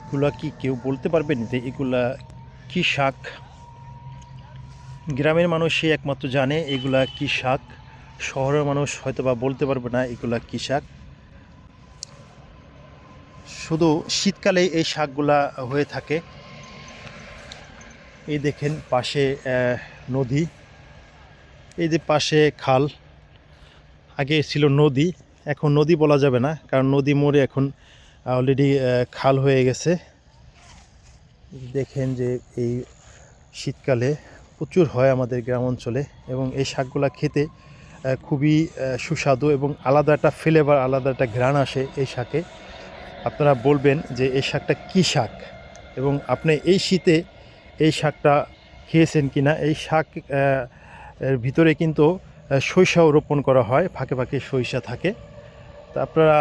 এগুলা কি কেউ বলতে পারবেন যে এগুলা কি শাক? গ্রামের মানুষই একমাত্র জানে এগুলা কি শাক। শহরের মানুষ হয়তো বা বলতে পারবে না এগুলা কি শাক। শুধু শীতকালে এই শাকগুলা হয়ে থাকে। এই দেখেন পাশে নদী, এই যে পাশে খাল। আগে ছিল নদী, এখন নদী বলা যাবে না, কারণ নদী মরে এখন অলরেডি খাল হয়ে গেছে। দেখেন যে এই শীতকালে প্রচুর হয় আমাদের গ্রাম অঞ্চলে, এবং এই শাকগুলা খেতে খুবই সুস্বাদু এবং আলাদা একটা ফ্লেভার, আলাদা একটা ঘ্রাণ আসে এই শাকে। আপনারা বলবেন যে এই শাকটা কী শাক, এবং আপনি এই শীতে এই শাকটা খেয়েছেন কি না। এই শাক এর ভিতরে কিন্তু সরিষাও রোপণ করা হয়, ফাঁকে ফাঁকে সরিষা থাকে। তো আপনারা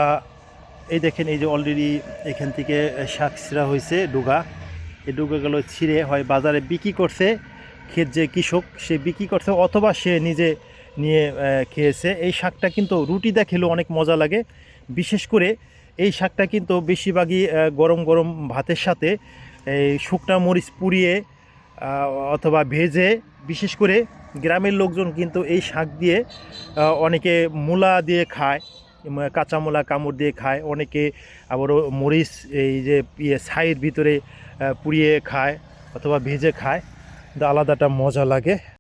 এই দেখেন, এই যে অলরেডি এখান থেকে শাক ছিঁড়া হয়েছে, ডুগা। এই ডুগাগুলো ছিঁড়ে হয় বাজারে বিক্রি করছে, ক্ষেত যে কৃষক সে বিক্রি করছে, অথবা সে নিজে নিয়ে খেয়েছে। এই শাকটা কিন্তু রুটিটা খেলেও অনেক মজা লাগে। বিশেষ করে এই শাকটা কিন্তু বেশিরভাগই গরম গরম ভাতের সাথে এই শুকনা মরিচ পুড়িয়ে অথবা ভেজে, বিশেষ করে গ্রামের লোকজন কিন্তু এই শাক দিয়ে অনেকে মূলা দিয়ে খায়, কাঁচা মূলা কামড় দিয়ে খায়, অনেকে আবারও মরিচ এই যে ছাইয়ের ভিতরে পুড়িয়ে খায় অথবা ভেজে খায়। কিন্তু আলাদা একটা মজা লাগে।